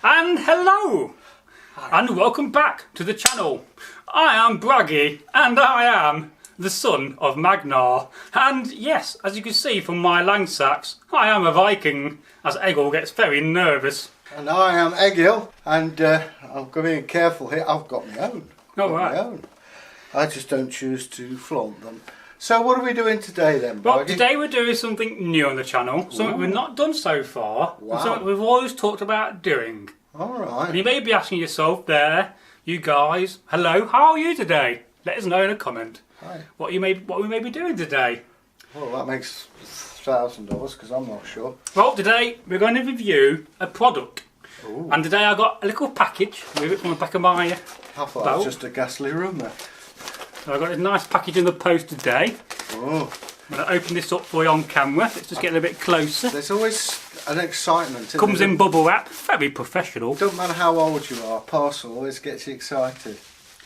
And hello! And welcome back to the channel. I am Bragi and I am the son of Magnar. And yes, as you can see from my Langsax, I am a Viking, as Egil gets very nervous. And I am Egil, and I'm being careful here, I've got my own. I just don't choose to flaunt them. So what are we doing today then, Bragi? Well, today we're doing something new on the channel, something we've not done so far, and something we've always talked about doing. Alright. And you may be asking yourself there, you guys, hello, how are you today? Let us know in a comment. Hi. What we may be doing today. Well, that makes $1,000 because I'm not sure. Well, today we're going to review a product. Ooh. And today I got a little package with it from the back of my I thought that was just a ghastly rumour. So I got a nice package in the post today. Oh. I'm going to open this up for you on camera. Let's just get a little bit closer. There's always an excitement. Comes in bubble wrap, very professional. Don't matter how old you are, parcel always gets you excited.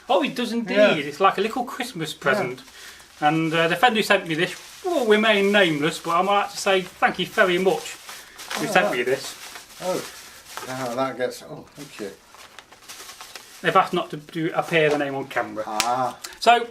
Oh, it does indeed. Yeah. It's like a little Christmas present. Yeah. And the friend who sent me this will remain nameless, but I might like to say thank you very much who sent me this. Oh, now that gets... Oh, thank you. They've asked not to appear the name on camera. Ah. So,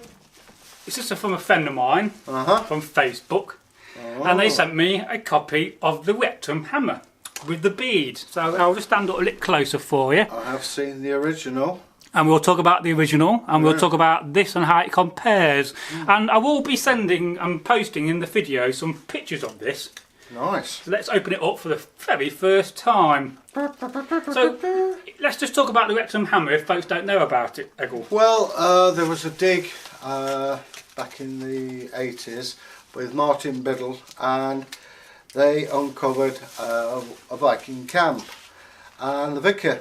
it's just from a friend of mine from Facebook. Oh. And they sent me a copy of the Repton hammer with the beads. So I'll just stand up a little closer for you. I have seen the original. And we'll talk about the original, and we'll talk about this and how it compares. And I will be sending and posting in the video some pictures of this. Nice. So let's open it up for the very first time. So let's just talk about the Repton hammer if folks don't know about it, Egil. Well, there was a dig back in the 80s with Martin Biddle, and they uncovered a Viking camp, and the vicar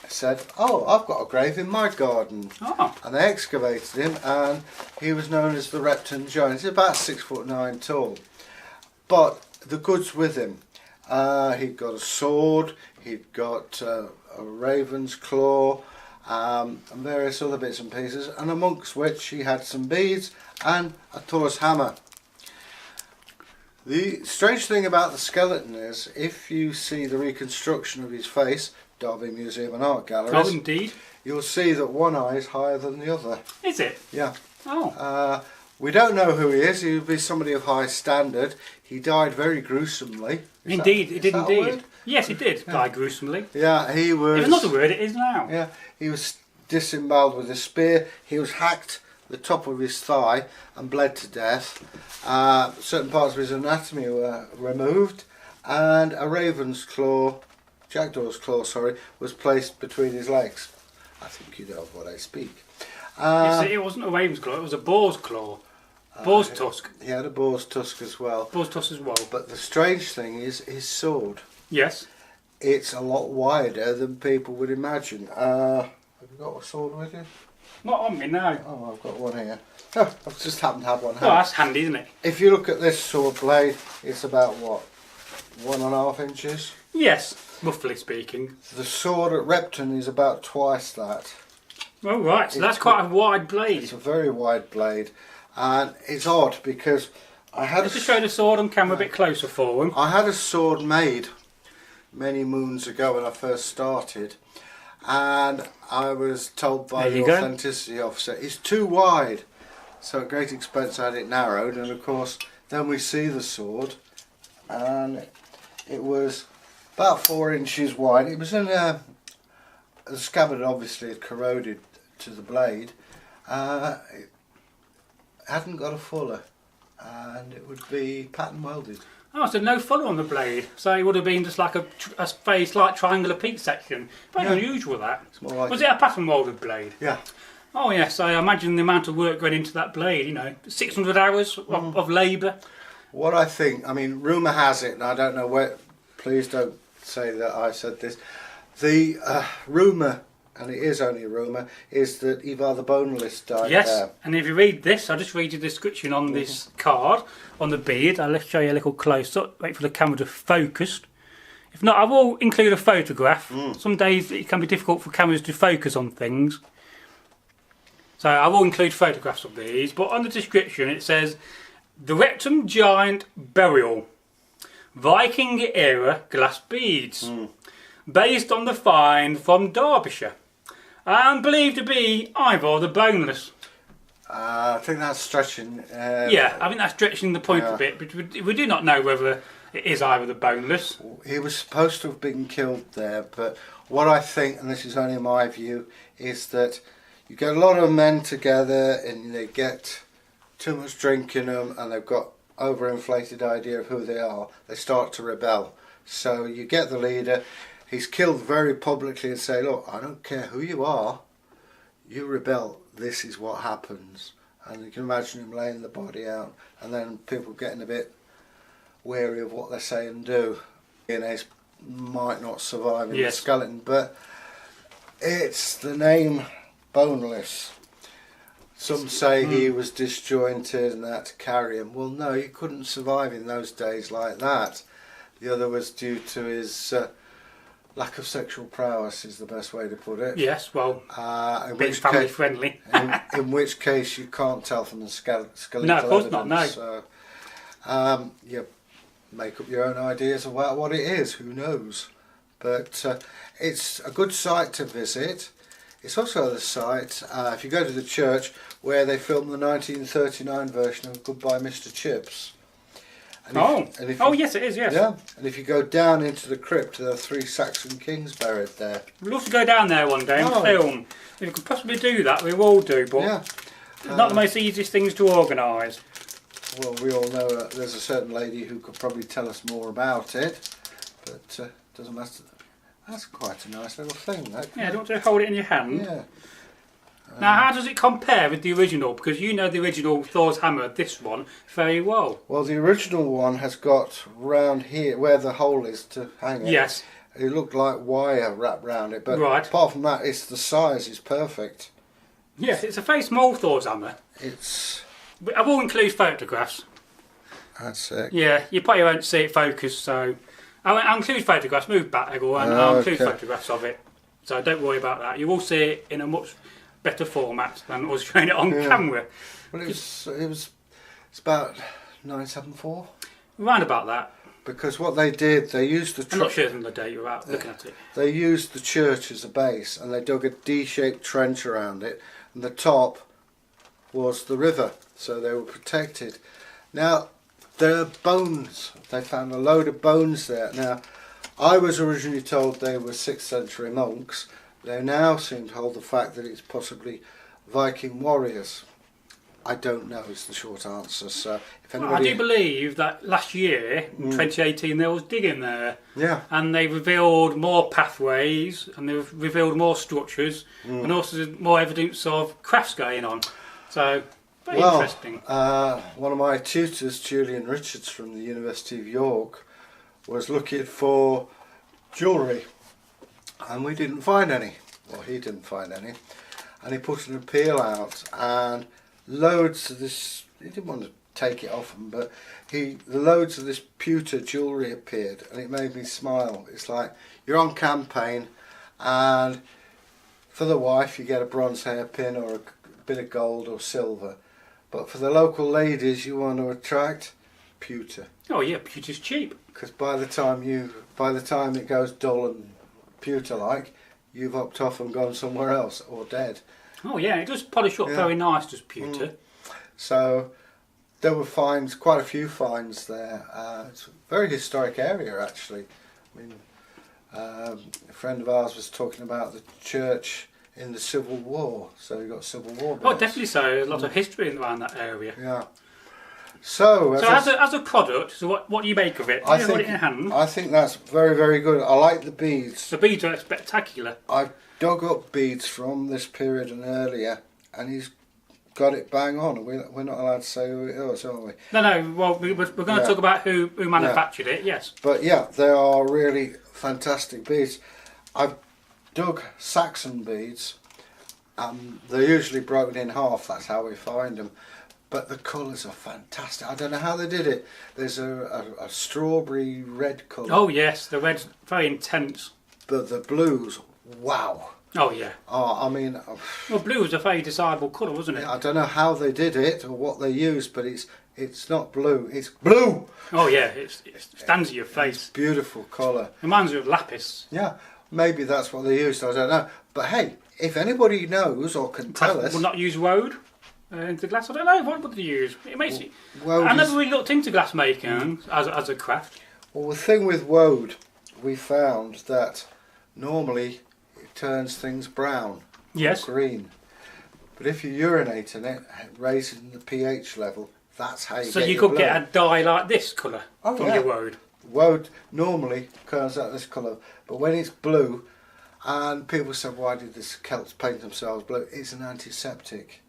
said, "Oh, I've got a grave in my garden." And they excavated him, and he was known as the Repton Giant. He's about 6'9" tall, but the goods with him. He'd got a sword, he'd got a raven's claw, and various other bits and pieces, and amongst which he had some beads and a Thors hammer. The strange thing about the skeleton is, if you see the reconstruction of his face, Derby Museum and Art Galleries, Oh, indeed. you'll see that one eye is higher than the other. Is it? Yeah. Oh. We don't know who he is. He would be somebody of high standard. He died very gruesomely. Indeed, he did a indeed. word? Yes, he did die gruesomely. Yeah, he was... If it's not a word, it is now. Yeah, he was disemboweled with a spear. He was hacked the top of his thigh and bled to death. Certain parts of his anatomy were removed, and a raven's claw, jackdaw's claw, sorry, was placed between his legs. I think you know of what I speak. It wasn't a raven's claw, it was a boar's claw. Boar's tusk. He had a boar's tusk as well. Boar's tusk as well. But the strange thing is his sword. Yes. It's a lot wider than people would imagine. Have you got a sword with you? Not on me now. Oh, I've got one here. Oh, I've just happened to have one. Oh, that's handy, isn't it? If you look at this sword blade, it's about what, 1.5 inches? Yes, roughly speaking. The sword at Repton is about twice that. Oh, right, so that's quite a wide blade. It's a very wide blade, and it's odd because I had Let's just show the sword on camera a bit closer for him. I had a sword made many moons ago when I first started, and I was told by the authenticity officer it's too wide, so at great expense I had it narrowed, and of course then we see the sword, and it was about 4 inches wide. It was in the scabbard obviously had corroded to the blade. It hadn't got a fuller, and it would be pattern welded. Oh, so no fuller on the blade. So it would have been just like a very slight triangular peak section. Very unusual that. It's more like was it a pattern welded blade? Yeah. Oh yes, I imagine the amount of work going into that blade, you know, 600 hours of labour. What I think, I mean, rumour has it, and I don't know where, please don't say that I said this, the rumour, and it is only a rumour, is that Ivar the Boneless died there. And if you read this, I'll just read you the description on this card, on the bead. I'll just show you a little close-up, wait for the camera to focus. If not, I will include a photograph. Some days it can be difficult for cameras to focus on things. So I will include photographs of these, but on the description it says, "The Repton Giant Burial, Viking era glass beads. based on the find from Derbyshire, and believed to be either the boneless. I think that's stretching. Yeah, I think that's stretching the point a bit, but we do not know whether it is either the boneless. He was supposed to have been killed there, but what I think, and this is only my view, is that you get a lot of men together and they get too much drink in them and they've got overinflated idea of who they are. They start to rebel. So you get the leader, he's killed very publicly and say, look, I don't care who you are, you rebel, this is what happens. And you can imagine him laying the body out and then people getting a bit wary of what they say and do. DNA might not survive in the skeleton, but it's the name boneless. Some say he was disjointed and they had to carry him. Well, no, he couldn't survive in those days like that. The other was due to his lack of sexual prowess, is the best way to put it. Yes, well, being family friendly. in which case you can't tell from the skeletal No, of course evidence. not, no. So, you make up your own ideas about what it is, who knows. But it's a good site to visit. It's also the site, if you go to the church, where they filmed the 1939 version of Goodbye Mr. Chips. Yes it is, yes. Yeah, and if you go down into the crypt, there are 3 Saxon kings buried there. We'd love to go down there one day and film. If we could possibly do that, we will do, but it's not the most easiest things to organise. Well, we all know there's a certain lady who could probably tell us more about it, but doesn't matter. That's quite a nice little thing, that. Yeah, do you want to hold it in your hand? Yeah. Now, how does it compare with the original? Because you know the original Thor's hammer, this one, very well. Well, the original one has got round here, where the hole is to hang it. Yes. It looked like wire wrapped round it, but right. apart from that, it's the size is perfect. Yes, it's a very small Thor's hammer. I will include photographs. That's it. Yeah, you probably won't see it focused, so I'll include photographs. Move back, Egil, and I'll include photographs of it. So don't worry about that. You will see it in a much better format than us showing it on camera. Well, it's about 974. Round about that. Because what they did, they used the. I'm not sure on the date without looking at it. They used the church as a base, and they dug a D-shaped trench around it, and the top was the river, so they were protected. Now, there are bones. They found a load of bones there. Now, I was originally told they were 6th century monks. They now seem to hold the fact that it's possibly Viking warriors. I don't know is the short answer. So, if anybody... I do believe that last year, in 2018, there was digging there. Yeah. And they revealed more pathways, and they revealed more structures, and also more evidence of crafts going on. So, very interesting. One of my tutors, Julian Richards from the University of York, was looking for jewellery, and we didn't find any. Well, he didn't find any, and he put an appeal out, and loads of this. He didn't want to take it off him, but loads of this pewter jewellery appeared, and it made me smile. It's like you're on campaign, and for the wife you get a bronze hairpin or a bit of gold or silver, but for the local ladies you want to attract pewter. Oh yeah, pewter's cheap. Because by the time it goes dull and pewter-like, you've hopped off and gone somewhere else or dead. Oh yeah, it does polish up very nice, does pewter. So there were finds, quite a few finds there. It's a very historic area actually. I mean, a friend of ours was talking about the church in the Civil War, so you've got Civil War. Oh, definitely so. A lot of history around that area. Yeah. So as a product, so what do you make of it? Do you hold it in hand? I think that's very, very good. I like the beads. The beads are spectacular. I've dug up beads from this period and earlier, and he's got it bang on. We're not allowed to say who it is, are we? No. Well, we're going to talk about who manufactured it. Yes. But yeah, they are really fantastic beads. I've dug Saxon beads. They're usually broken in half. That's how we find them. But the colours are fantastic. I don't know how they did it. There's a strawberry red colour. Oh yes, the red's very intense. But the blues, wow. Oh yeah. Oh, I mean... Well, blue was a very desirable colour, wasn't it? I don't know how they did it or what they used, but it's not blue, it's blue! Oh yeah, it stands in your face. It's beautiful colour. Reminds you of lapis. Yeah. maybe that's what they used, I don't know. But hey, if anybody knows or can tell us... Will not use woad into glass, I don't know, what would they use? It makes it... Woad I never really looked into glass making as a craft. Well, the thing with woad, we found that normally it turns things brown, Yes. green. But if you urinate in it, raising the pH level, that's how you So get you your could blue. get a dye like this colour from yeah. your woad. Woad normally comes out this colour, but when it's blue, and people say, why did the Celts paint themselves blue? It's an antiseptic.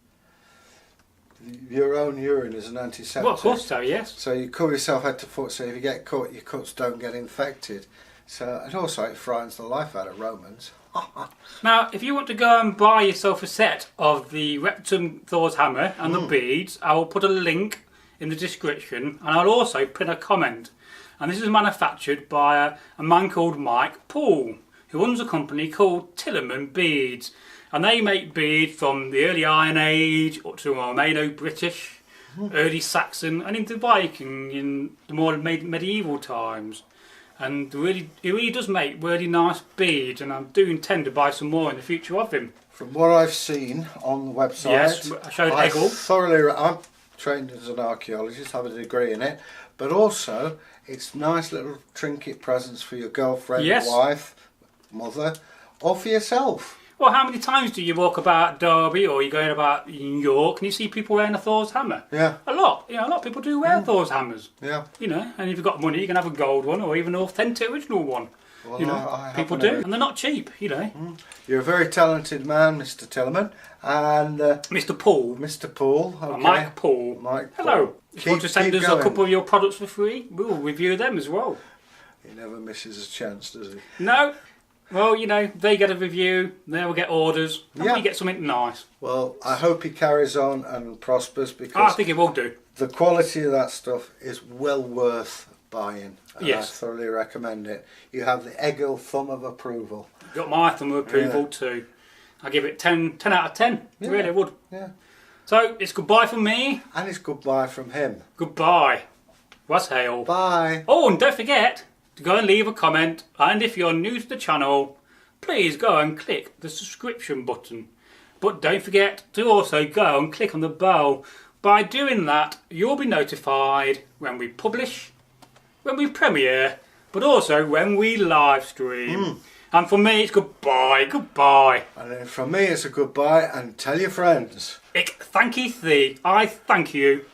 Your own urine is an antiseptic. Well, of course so, yes. So you cover yourself head to foot, so if you get cut, your cuts don't get infected. So, and also it frightens the life out of Romans. Now, if you want to go and buy yourself a set of the Repton Thors hammer and the beads, I will put a link in the description, and I'll also pin a comment. And this is manufactured by a man called Mike Paul, who owns a company called Tillerman Beads. And they make beads from the early Iron Age up to Romano-British, early Saxon, and into Viking in the more medieval times. And he really does make really nice beads, and I do intend to buy some more in the future of him. From what I've seen on the website, Yes, I showed Egil. I'm trained as an archaeologist, have a degree in it, but also it's nice little trinket presents for your girlfriend, Yes. wife, mother, or for yourself. Well, how many times do you walk about Derby or you're going about York and you see people wearing a Thor's hammer? Yeah. A lot. You know, a lot of people do wear Thor's hammers. Yeah. You know, and if you've got money, you can have a gold one or even an authentic original one. Well, You know, I people happen do, to- and they're not cheap. You know, You're a very talented man, Mr. Tillerman, and Mr. Paul, Mr. Paul. Okay. Mike Paul. Mike Paul. Hello. If you want to send Keep us going. a couple of your products for free, we'll review them as well. He never misses a chance, does he? No. Well, you know, they get a review, they will get orders, and Yeah. we get something nice. Well, I hope he carries on and prospers, I because think it will do. the quality of that stuff is well worth buying. And Yes. I thoroughly recommend it. You have the Egil thumb of approval. Got my thumb of approval too. I give it 10 out of 10. Yeah. Really would. Yeah. So, it's goodbye from me. And it's goodbye from him. Goodbye. Was hail. Bye. Oh, and don't forget to go and leave a comment. And if you're new to the channel, please go and click the subscription button. But don't forget to also go and click on the bell. By doing that, you'll be notified when we publish, when we premiere, but also when we live stream. And for me, it's goodbye, goodbye. And then from me, it's a goodbye, and tell your friends. Ik thank you thee. I thank you.